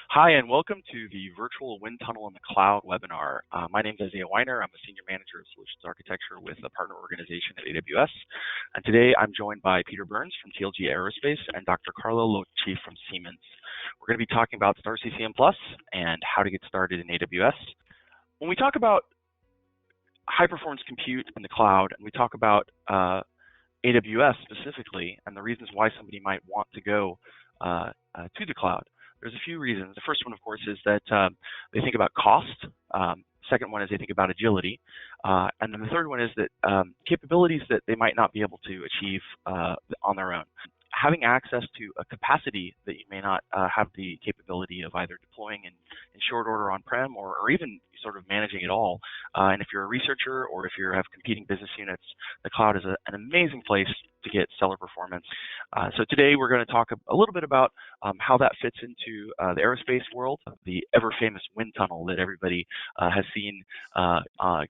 Hi, and welcome to the Virtual Wind Tunnel in the Cloud webinar. My name is Isaiah Weiner. I'm a Senior Manager of Solutions Architecture with a partner organization at AWS. And today I'm joined by Peter Burns from TLG Aerospace and Dr. Carlo Locci from Siemens. We're going to be talking about STAR-CCM Plus and how to get started in AWS. When we talk about high-performance compute in the cloud, and we talk about AWS specifically, and the reasons why somebody might want to go to the cloud, there's a few reasons. The first one, of course, is that they think about cost. Second one is they think about agility. And then the third one is that capabilities that they might not be able to achieve on their own. Having access to a capacity that you may not have the capability of either deploying in short order on-prem or even sort of managing it all. And if you're a researcher or if you have competing business units, the cloud is an amazing place to get stellar performance. So today we're going to talk a little bit about how that fits into the aerospace world, the ever-famous wind tunnel that everybody has seen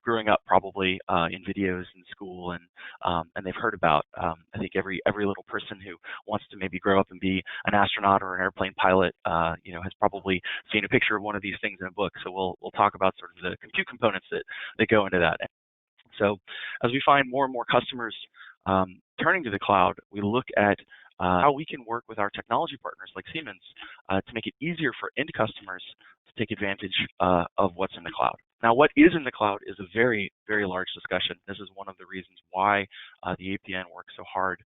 growing up probably in videos in school, and they've heard about. I think every little person who wants to maybe grow up and be an astronaut or an airplane pilot, has probably seen a picture of one of these things in a book. So we'll talk about sort of the compute components that go into that. So as we find more and more customers turning to the cloud, we look at how we can work with our technology partners like Siemens to make it easier for end customers to take advantage of what's in the cloud. Now, what is in the cloud is a very, very large discussion. This is one of the reasons why the APN works so hard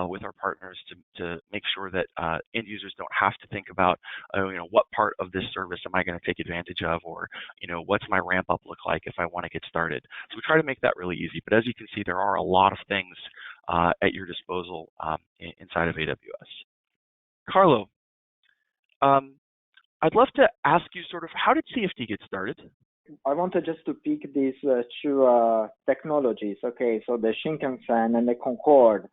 with our partners to make sure that end users don't have to think about, what part of this service am I going to take advantage of, or, what's my ramp up look like if I want to get started. So we try to make that really easy. But as you can see, there are a lot of things at your disposal inside of AWS. Carlo, I'd love to ask you sort of, how did CFD get started? I wanted just to pick these two technologies. Okay, so the Shinkansen and the Concorde.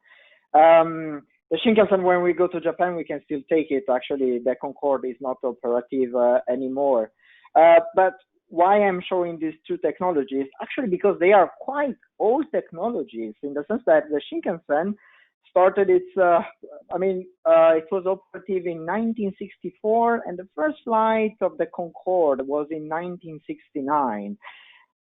The Shinkansen, when we go to Japan, we can still take it. Actually, the Concorde is not operative anymore. But why I'm showing these two technologies? Actually, because they are quite old technologies in the sense that the Shinkansen started its, it was operative in 1964, and the first flight of the Concorde was in 1969.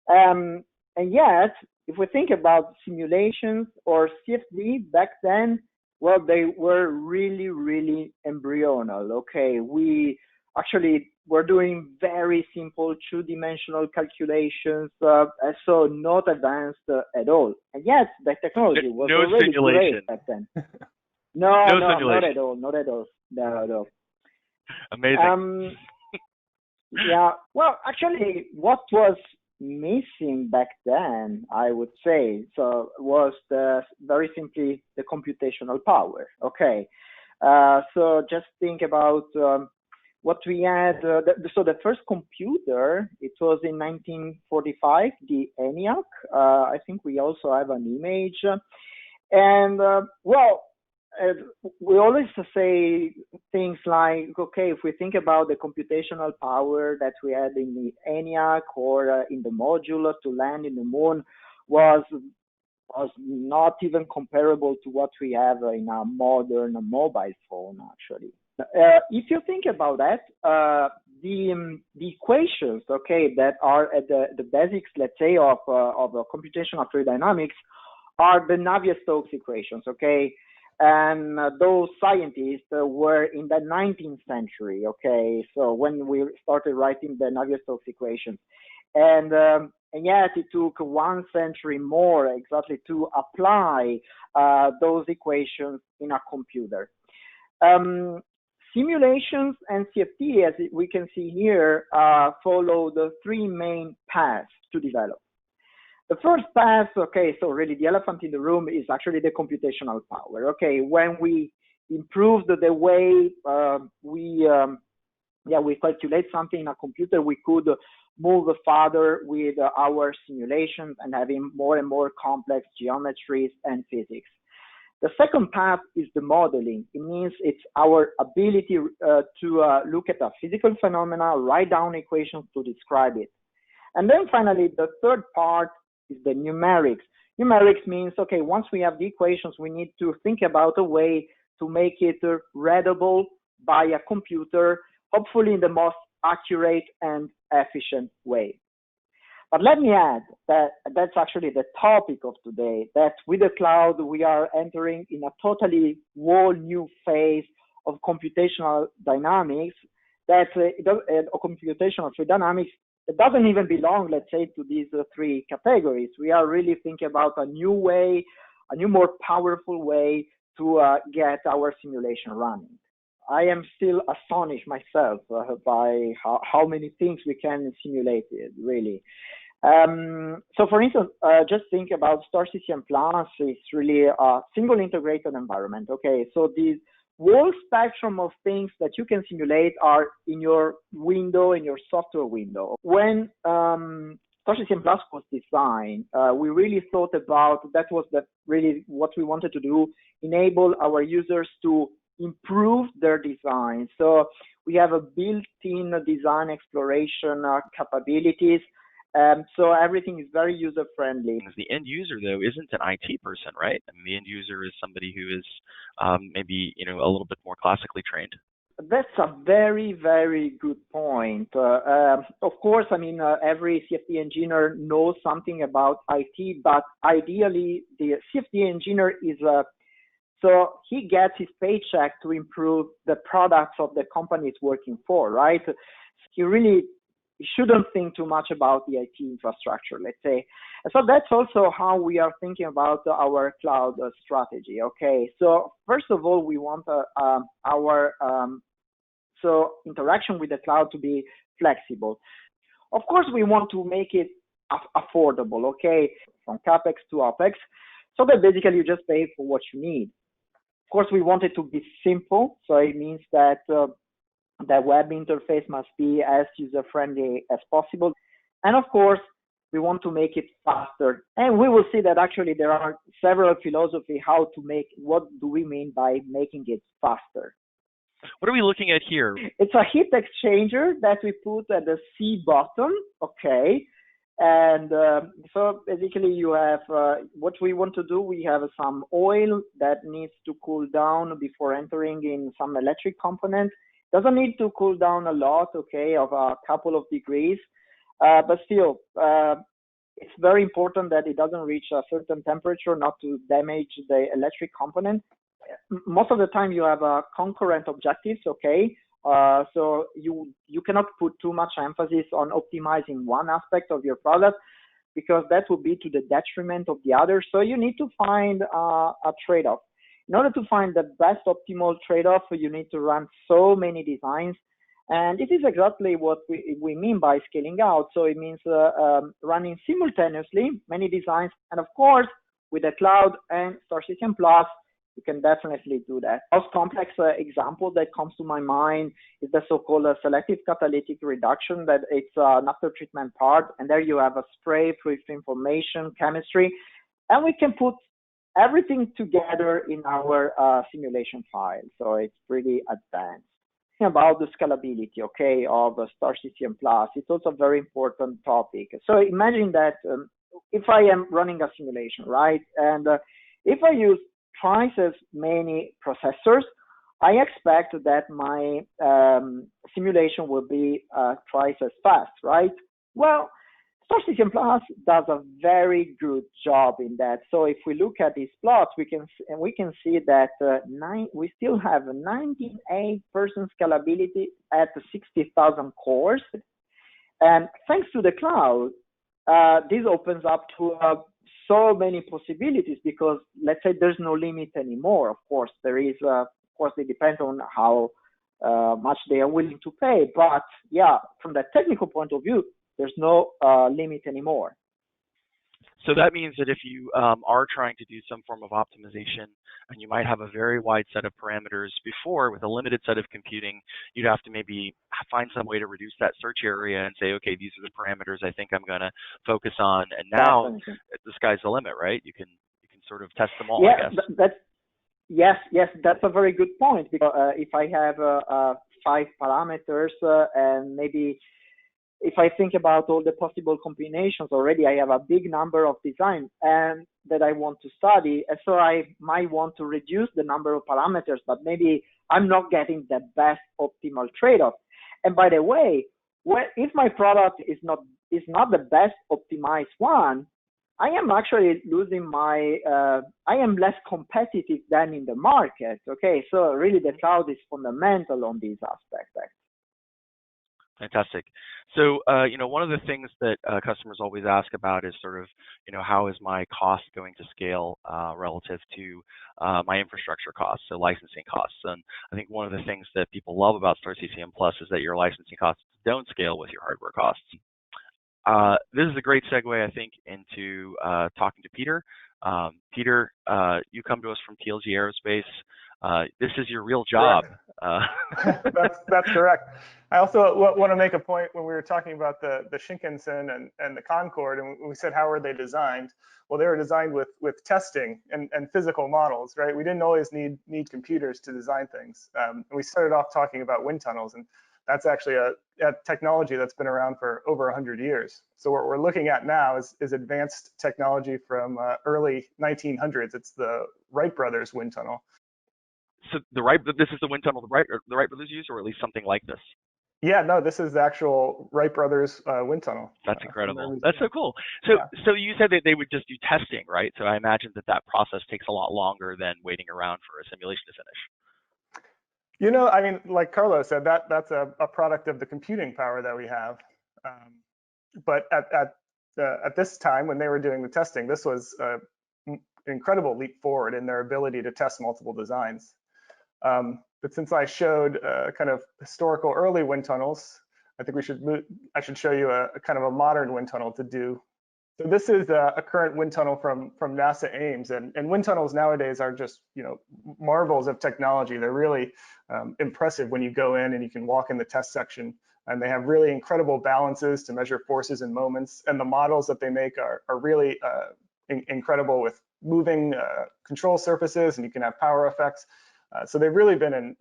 And yet, if we think about simulations or CFD back then, well, they were really, really embryonal. Okay, we actually were doing very simple two-dimensional calculations, so not advanced at all. And yet, the technology was already great back then. No, not at all. Amazing. Yeah, well, actually, what was missing back then, I would say, was very simply the computational power. Okay, so just think about what we had. So the first computer, it was in 1945, the ENIAC. I think we also have an image. And we always say things like, okay, if we think about the computational power that we had in the ENIAC or in the module to land in the moon was not even comparable to what we have in a modern mobile phone, actually. If you think about that, the equations, okay, that are at the basics, let's say, of computational aerodynamics are the Navier-Stokes equations, okay? And those scientists were in the 19th century, okay? So when we started writing the Navier-Stokes equations. And yet it took 1 century more exactly to apply those equations in a computer. Simulations and CFD, as we can see here, follow the three main paths to develop. The first path, okay, so really the elephant in the room is actually the computational power. Okay, when we improved the way we calculate something in a computer, we could move further with our simulations and having more and more complex geometries and physics. The second path is the modeling. It means it's our ability to look at a physical phenomena, write down equations to describe it. And then finally, the third part is the numerics. Numerics means, okay, once we have the equations, we need to think about a way to make it readable by a computer hopefully in the most accurate and efficient way. But let me add that that's actually the topic of today, that with the cloud, we are entering in a totally whole new phase of computational dynamics that or computational fluid dynamics. It doesn't even belong, let's say, to these three categories. We are really thinking about a new way, a new, more powerful way to get our simulation running. I am still astonished myself by how many things we can simulate, really. So for instance, just think about STAR-CCM Plus. It's really a single integrated environment. Okay, so these whole spectrum of things that you can simulate are in your window, in your software window. When STAR-CCM Plus was designed, we really thought about, that was really what we wanted to do, enable our users to improve their design. So we have a built-in design exploration capabilities. So everything is very user-friendly. The end user, though, isn't an IT person, right? I mean, the end user is somebody who is maybe a little bit more classically trained. That's a very, very good point. Of course, I mean, every CFD engineer knows something about IT, but ideally, the CFD engineer is so he gets his paycheck to improve the products of the company he's working for, right? He really shouldn't think too much about the IT infrastructure, let's say. So that's also how we are thinking about our cloud strategy. Okay, so first of all, we want our interaction with the cloud to be flexible. Of course, we want to make it affordable. Okay, from capex to opex, so that basically you just pay for what you need. Of course, we want it to be simple, so it means that the web interface must be as user-friendly as possible. And of course, we want to make it faster. And we will see that actually there are several philosophies how to make, what do we mean by making it faster. What are we looking at here? It's a heat exchanger that we put at the C bottom, okay? And so basically you have, what we want to do, we have some oil that needs to cool down before entering in some electric component. Doesn't need to cool down a lot, okay, of a couple of degrees, but still, it's very important that it doesn't reach a certain temperature, not to damage the electric component. Most of the time you have concurrent objectives, okay, so you cannot put too much emphasis on optimizing one aspect of your product because that would be to the detriment of the other. So you need to find a trade-off. In order to find the best optimal trade-off, you need to run so many designs. And this is exactly what we mean by scaling out. So it means running simultaneously many designs. And of course, with the cloud and STAR-CCM Plus, you can definitely do that. The most complex example that comes to my mind is the so-called selective catalytic reduction, that it's an after treatment part. And there you have a spray, fluid formation, chemistry, and we can put everything together in our simulation file. So it's pretty advanced. About the scalability, okay, of STAR-CCM Plus, it's also a very important topic. So imagine that if I am running a simulation, right, and if I use twice as many processors, I expect that my simulation will be twice as fast, right? Well, STAR-CCM Plus does a very good job in that. So if we look at these plots, we can see that we still have 98% scalability at 60,000 cores. And thanks to the cloud, this opens up to so many possibilities because let's say there's no limit anymore. Of course, there is. Of course, it depends on how much they are willing to pay. But yeah, from the technical point of view, there's no limit anymore. So that means that if you are trying to do some form of optimization and you might have a very wide set of parameters before with a limited set of computing, you'd have to maybe find some way to reduce that search area and say, okay, these are the parameters I think I'm going to focus on. And now the sky's the limit, right? You can sort of test them all, yeah, I guess. Yes, that's a very good point. Because if I have 5 parameters and maybe if I think about all the possible combinations already, I have a big number of designs and that I want to study. And so I might want to reduce the number of parameters, but maybe I'm not getting the best optimal trade-off. And by the way, if my product is not the best optimized one, I am actually losing my, I am less competitive than in the market. Okay, so really the cloud is fundamental on these aspects. Fantastic. So, one of the things that customers always ask about is sort of, how is my cost going to scale relative to my infrastructure costs, so licensing costs. And I think one of the things that people love about STAR-CCM Plus is that your licensing costs don't scale with your hardware costs. This is a great segue, I think, into talking to Peter. Peter, you come to us from TLG Aerospace. This is your real job. That's correct. I also want to make a point when we were talking about the Shinkansen and the Concorde, and we said how are they designed? Well, they were designed with testing and physical models, right? We didn't always need computers to design things. And we started off talking about wind tunnels, and that's actually a technology that's been around for over 100 years. So what we're looking at now is advanced technology from early 1900s. It's the Wright brothers wind tunnel. So this is the wind tunnel the Wright brothers used, or at least something like this? Yeah, no, this is the actual Wright brothers wind tunnel. That's incredible. That's so cool. So you said that they would just do testing, right? So I imagine that process takes a lot longer than waiting around for a simulation to finish. I mean, like Carlos said, that's a product of the computing power that we have. But at this time, when they were doing the testing, this was an incredible leap forward in their ability to test multiple designs. But since I showed kind of historical early wind tunnels, I think I should show you a kind of a modern wind tunnel to do. So this is a current wind tunnel from NASA Ames, and wind tunnels nowadays are just marvels of technology. They're really impressive when you go in and you can walk in the test section, and they have really incredible balances to measure forces and moments. And the models that they make are really incredible with moving control surfaces, and you can have power effects. So they've really been an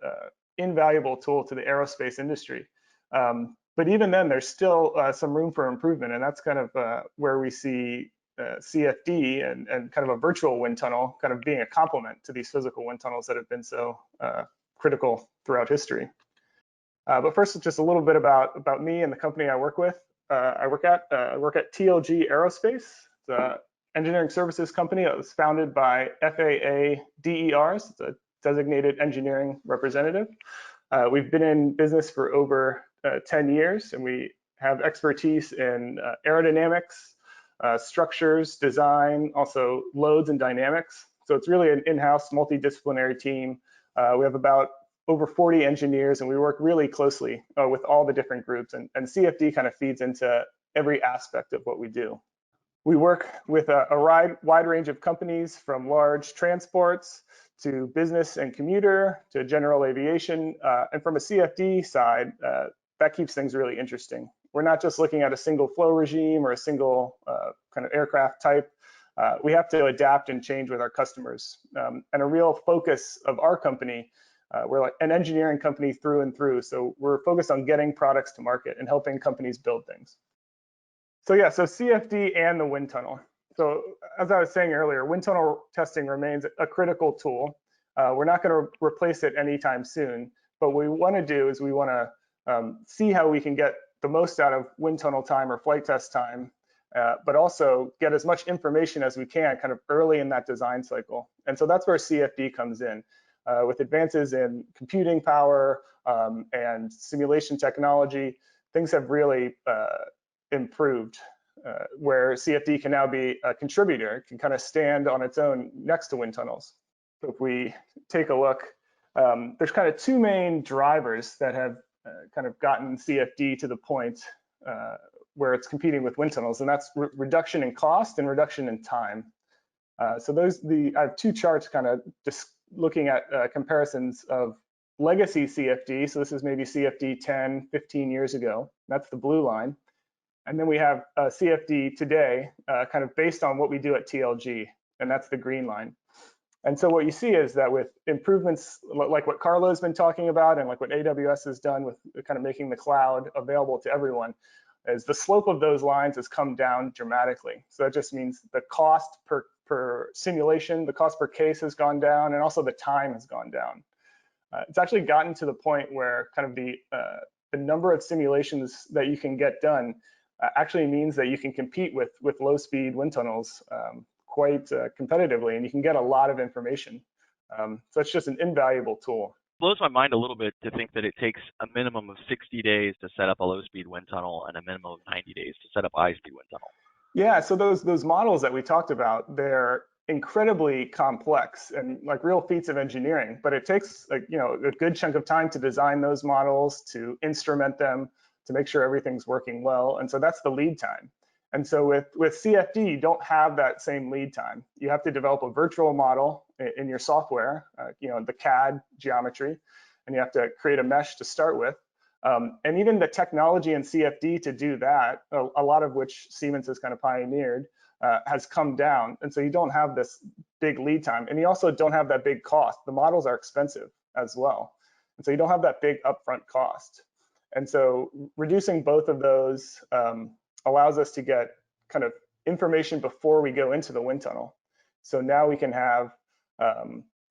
invaluable tool to the aerospace industry. But even then, there's still some room for improvement, and that's kind of where we see CFD and kind of a virtual wind tunnel kind of being a complement to these physical wind tunnels that have been so critical throughout history. But first, just a little bit about me and the company I work with. I work at TLG Aerospace, the engineering services company that was founded by FAA DERs, the designated engineering representative. We've been in business for over 10 years, and we have expertise in aerodynamics, structures, design, also loads and dynamics. So it's really an in-house multidisciplinary team. We have about over 40 engineers, and we work really closely with all the different groups, and CFD kind of feeds into every aspect of what we do. We work with a wide range of companies, from large transports to business and commuter to general aviation. And from a CFD side, that keeps things really interesting. We're not just looking at a single flow regime or a single kind of aircraft type. We have to adapt and change with our customers. And a real focus of our company, we're like an engineering company through and through. So we're focused on getting products to market and helping companies build things. So yeah, so CFD and the wind tunnel. So as I was saying earlier, wind tunnel testing remains a critical tool. We're not going to replace it anytime soon, but what we want to do is we want to see how we can get the most out of wind tunnel time or flight test time, but also get as much information as we can kind of early in that design cycle. And so that's where CFD comes in. With advances in computing power and simulation technology, things have really improved, where CFD can now be a contributor. It can kind of stand on its own next to wind tunnels. So if we take a look, there's kind of two main drivers that have kind of gotten CFD to the point where it's competing with wind tunnels, and that's reduction in cost and reduction in time. So I have two charts kind of just looking at comparisons of legacy CFD. So this is maybe CFD 10, 15 years ago. That's the blue line. And then we have CFD today, kind of based on what we do at TLG, and that's the green line. And so what you see is that with improvements like what Carlo's been talking about and like what AWS has done with kind of making the cloud available to everyone, is the slope of those lines has come down dramatically. So that just means the cost per simulation, the cost per case has gone down, and also the time has gone down. It's actually gotten to the point where kind of the the number of simulations that you can get done actually means that you can compete with low-speed wind tunnels quite competitively, and you can get a lot of information. So it's just an invaluable tool. Blows my mind a little bit to think that it takes a minimum of 60 days to set up a low-speed wind tunnel and a minimum of 90 days to set up a high-speed wind tunnel. Yeah, so those models that we talked about, they're incredibly complex and like real feats of engineering, but it takes a good chunk of time to design those models, to instrument them, to make sure everything's working well. And so that's the lead time. And so with CFD, you don't have that same lead time. You have to develop a virtual model in your software, the CAD geometry, and you have to create a mesh to start with. And even the technology in CFD to do that, a lot of which Siemens has kind of pioneered, has come down. And so you don't have this big lead time. And you also don't have that big cost. The models are expensive as well. And so you don't have that big upfront cost. And so reducing both of those allows us to get kind of information before we go into the wind tunnel. So now we can have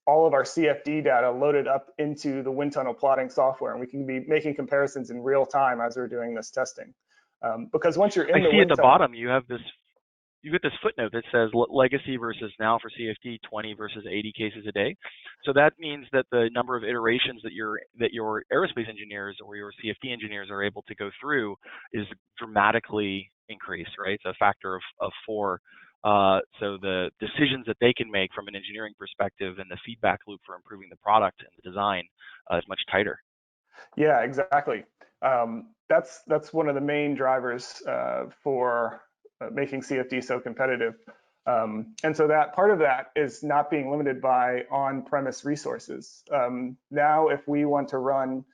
all of our CFD data loaded up into the wind tunnel plotting software, and we can be making comparisons in real time as we're doing this testing. Because once you're in the wind tunnel, at the bottom you have this. You get this footnote that says legacy versus now for CFD 20 versus 80 cases a day. So that means that the number of iterations that your aerospace engineers or your CFD engineers are able to go through is dramatically increased, right? It's a factor of 4. So the decisions that they can make from an engineering perspective and the feedback loop for improving the product and the design is much tighter. Yeah, exactly. That's one of the main drivers for making CFD so competitive. And so that part of that is not being limited by on-premise resources. Now, if we want to run,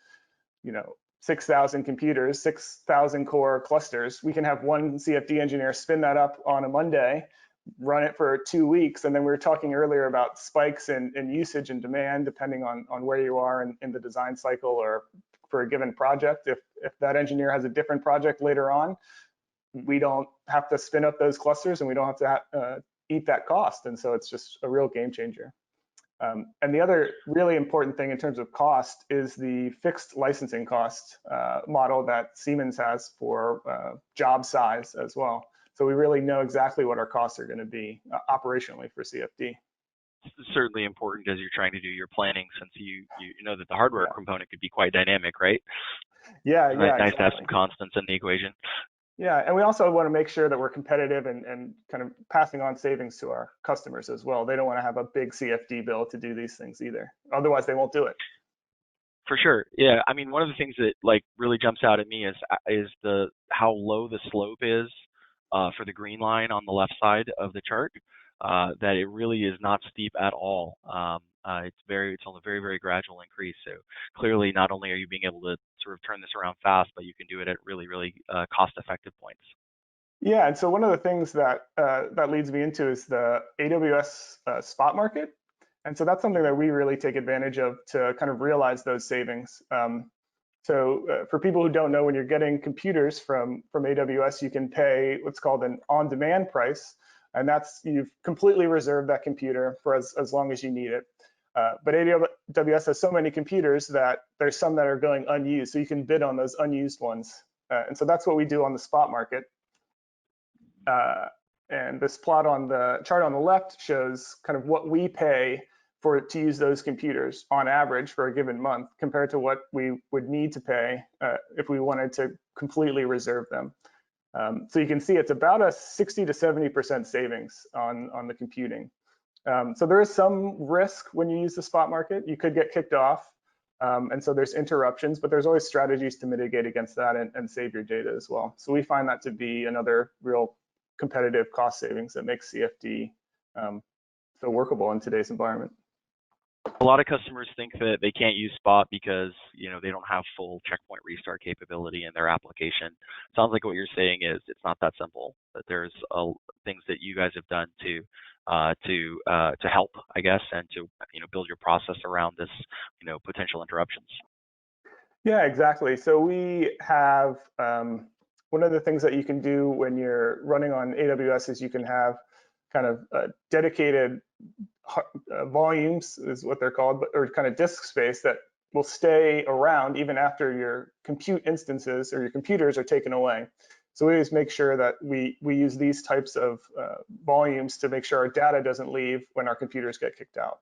6,000 computers, 6,000 core clusters, we can have one CFD engineer spin that up on a Monday, run it for 2 weeks. And then we were talking earlier about spikes in usage and demand, depending on where you are in the design cycle or for a given project. If that engineer has a different project later on, we don't have to spin up those clusters and we don't have to eat that cost. And so it's just a real game changer. And the other really important thing in terms of cost is the fixed licensing cost model that Siemens has for job size as well. So we really know exactly what our costs are going to be operationally for CFD. It's certainly important as you're trying to do your planning, since you know that the hardware component could be quite dynamic, right? Yeah, nice exactly. to have some constants in the equation. Yeah, and we also want to make sure that we're competitive and kind of passing on savings to our customers as well. They don't want to have a big CFD bill to do these things either. Otherwise, they won't do it. For sure. Yeah. I mean, one of the things that really jumps out at me is how low the slope is for the green line on the left side of the chart. That it really is not steep at all. It's on a very, very gradual increase. So clearly, not only are you being able to sort of turn this around fast, but you can do it at really, really cost-effective points. Yeah, and so one of the things that leads me into is the AWS spot market. And so that's something that we really take advantage of to kind of realize those savings. So for people who don't know, when you're getting computers from AWS, you can pay what's called an on-demand price. And that's, you've completely reserved that computer for as long as you need it. But AWS has so many computers that there's some that are going unused, so you can bid on those unused ones. And so that's what we do on the spot market. And this plot on the chart on the left shows kind of what we pay to use those computers on average for a given month compared to what we would need to pay if we wanted to completely reserve them. So you can see it's about a 60 to 70% savings on the computing. So there is some risk when you use the spot market. You could get kicked off, and so there's interruptions, but there's always strategies to mitigate against that and save your data as well. So we find that to be another real competitive cost savings that makes CFD so workable in today's environment. A lot of customers think that they can't use Spot because they don't have full checkpoint restart capability in their application. Sounds like what you're saying is it's not that simple. That there's things that you guys have done to help, I guess, and to build your process around this potential interruptions. Yeah, exactly. So we have one of the things that you can do when you're running on AWS is you can have kind of dedicated volumes is what they're called, or kind of disk space that will stay around even after your compute instances or your computers are taken away. So we always make sure that we use these types of volumes to make sure our data doesn't leave when our computers get kicked out.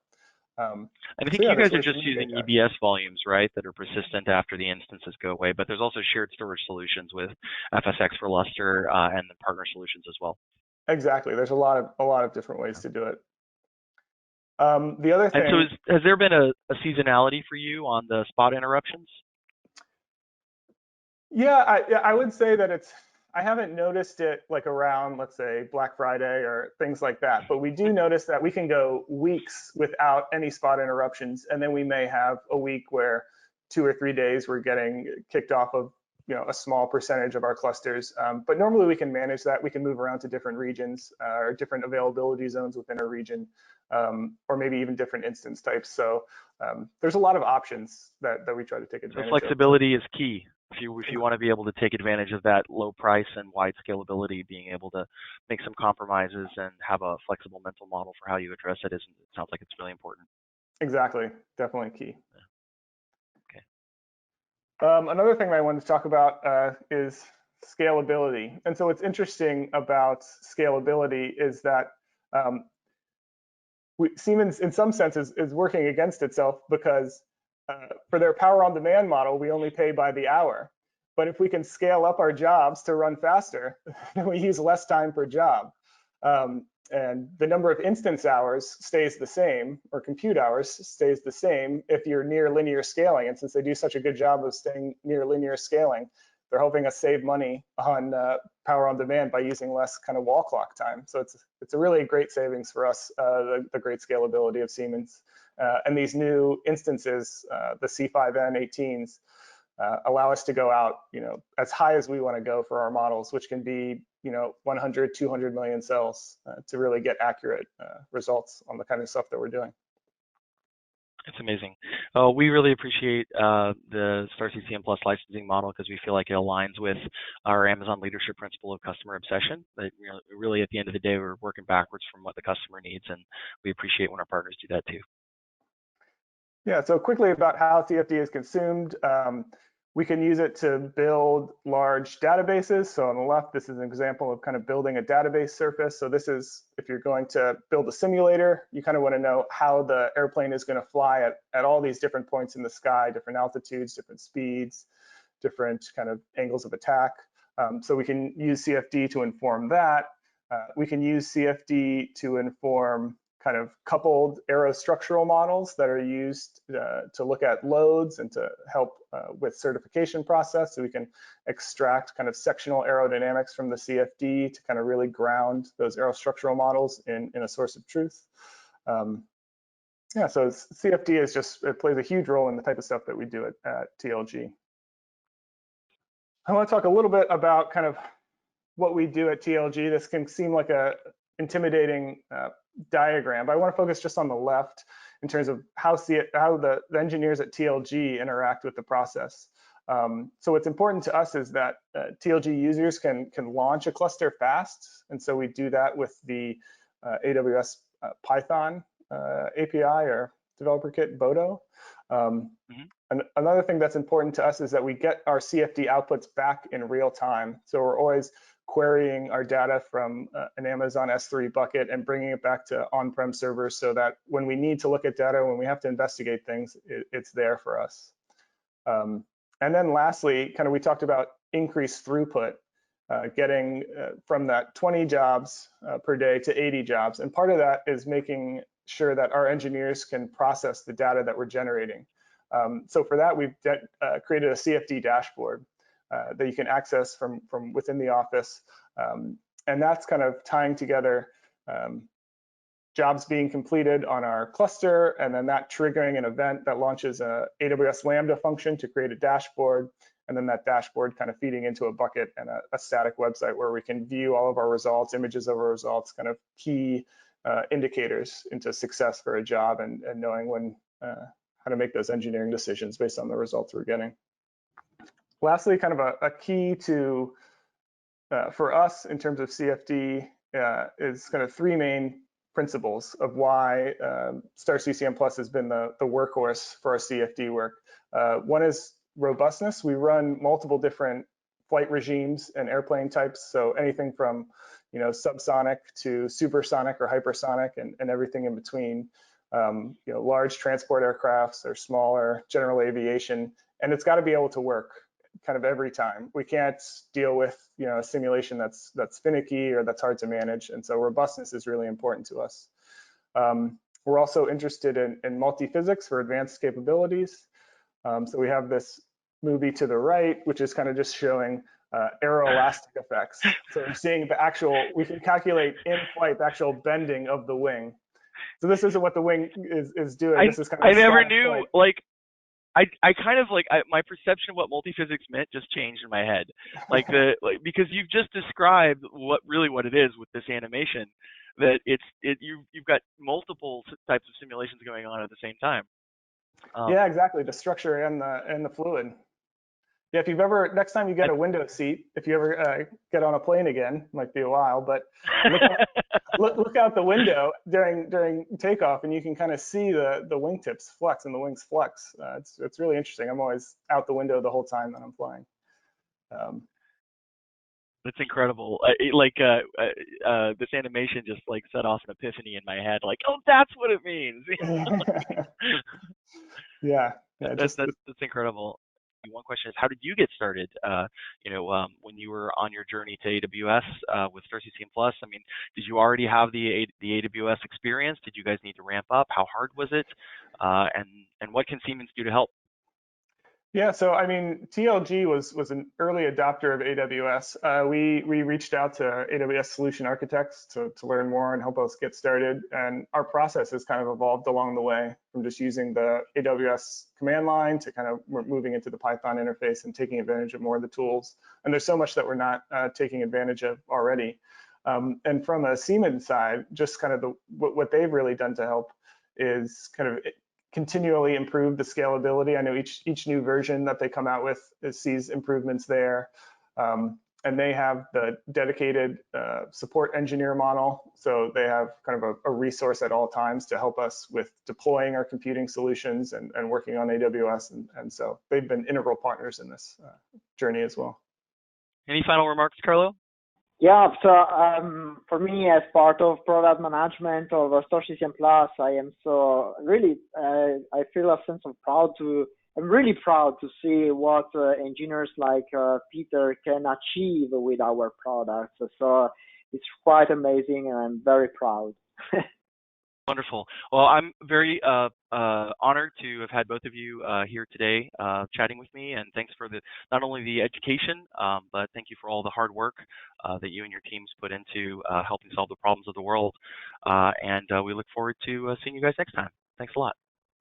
And I think you guys are just using EBS volumes, right, that are persistent after the instances go away, but there's also shared storage solutions with FSX for Lustre and the partner solutions as well. Exactly. There's a lot of different ways to do it. The other thing. And so has there been a seasonality for you on the spot interruptions? Yeah, I would say that I haven't noticed it like around, let's say, Black Friday or things like that, but we do notice that we can go weeks without any spot interruptions, and then we may have a week where 2 or 3 days we're getting kicked off of a small percentage of our clusters. But normally we can manage that. We can move around to different regions or different availability zones within a region, or maybe even different instance types. So there's a lot of options that we try to take advantage of. So flexibility is key. If you want to be able to take advantage of that low price and wide scalability, being able to make some compromises and have a flexible mental model for how you address it sounds like it's really important. Exactly, definitely key. Yeah. Okay. Another thing I wanted to talk about is scalability. And so what's interesting about scalability is that Siemens, in some senses, is working against itself because for their power on demand model, we only pay by the hour. But if we can scale up our jobs to run faster, then we use less time per job. And the number of instance hours stays the same, or compute hours stays the same if you're near linear scaling. And since they do such a good job of staying near linear scaling, they're helping us save money on power on demand by using less kind of wall clock time. So it's a really great savings for us, the great scalability of Siemens. And these new instances, the C5N18s, allow us to go out, as high as we want to go for our models, which can be, 100, 200 million cells to really get accurate results on the kind of stuff that we're doing. It's amazing. We really appreciate the STAR-CCM Plus licensing model because we feel like it aligns with our Amazon leadership principle of customer obsession. That really, at the end of the day, we're working backwards from what the customer needs, and we appreciate when our partners do that too. Yeah, so quickly about how CFD is consumed. We can use it to build large databases. So on the left, this is an example of kind of building a database surface. So this is, if you're going to build a simulator, you kind of want to know how the airplane is going to fly at all these different points in the sky, different altitudes, different speeds, different kind of angles of attack. So we can use CFD to inform that. We can use CFD to inform kind of coupled aerostructural models that are used to look at loads and to help with certification process. So we can extract kind of sectional aerodynamics from the CFD to kind of really ground those aerostructural models in a source of truth. Yeah, so CFD it plays a huge role in the type of stuff that we do at TLG. I want to talk a little bit about kind of what we do at TLG. This can seem like a intimidating diagram, but I want to focus just on the left in terms of how the engineers at TLG interact with the process. So what's important to us is that TLG users can launch a cluster fast, and so we do that with the AWS Python API or developer kit Bodo. And another thing that's important to us is that we get our CFD outputs back in real time. So we're always querying our data from an Amazon S3 bucket and bringing it back to on-prem servers so that when we need to look at data, when we have to investigate things, it's there for us. And then lastly, kind of we talked about increased throughput, getting from that 20 jobs per day to 80 jobs. And part of that is making sure that our engineers can process the data that we're generating. So for that, we've created a CFD dashboard that you can access from within the office. And that's kind of tying together jobs being completed on our cluster, and then that triggering an event that launches a AWS Lambda function to create a dashboard, and then that dashboard kind of feeding into a bucket and a static website where we can view all of our results, images of our results, kind of key indicators into success for a job and knowing when how to make those engineering decisions based on the results we're getting. Lastly, kind of a key to for us in terms of CFD is kind of three main principles of why STAR-CCM Plus has been the workhorse for our CFD work. One is robustness. We run multiple different flight regimes and airplane types, so anything from subsonic to supersonic or hypersonic and everything in between. Large transport aircrafts or smaller general aviation, and it's got to be able to work kind of every time. We can't deal with a simulation that's finicky or that's hard to manage, and so robustness is really important to us. We're also interested in multi-physics for advanced capabilities. So we have this movie to the right, which is kind of just showing aeroelastic effects. So we're seeing we can calculate in flight the actual bending of the wing. So this isn't what the wing is doing. This is kind of I never knew, like, I kind of my perception of what multi-physics meant just changed in my head. Because you've just described what it is with this animation, that you've got multiple types of simulations going on at the same time. Yeah, exactly. The structure and the fluid. Yeah, if you've ever, next time you get a window seat, if you ever get on a plane again, might be a while, but look out the window during takeoff, and you can kind of see the wingtips flex and the wings flex. It's really interesting. I'm always out the window the whole time that I'm flying. That's incredible. This animation just set off an epiphany in my head. Oh, that's what it means. Yeah, that's incredible. One question is, how did you get started? When you were on your journey to AWS with STAR-CCM Plus. I mean, did you already have the AWS experience? Did you guys need to ramp up? How hard was it? And what can Siemens do to help? Yeah, so I mean, TLG was an early adopter of AWS. We reached out to AWS solution architects to learn more and help us get started. And our process has kind of evolved along the way from just using the AWS command line to kind of moving into the Python interface and taking advantage of more of the tools. And there's so much that we're not taking advantage of already. And from a Siemens side, just kind of what they've really done to help is kind of continually improve the scalability. I know each new version that they come out with sees improvements there. And they have the dedicated support engineer model. So they have kind of a resource at all times to help us with deploying our computing solutions and working on AWS. And so they've been integral partners in this journey as well. Any final remarks, Carlo? Yeah, so for me, as part of product management of STAR-CCM Plus, I am so really, I feel a sense of I'm really proud to see what engineers like Peter can achieve with our products. So it's quite amazing, and I'm very proud. Wonderful. Well, I'm very honored to have had both of you here today chatting with me, and thanks for not only the education, but thank you for all the hard work that you and your teams put into helping solve the problems of the world. And we look forward to seeing you guys next time. Thanks a lot.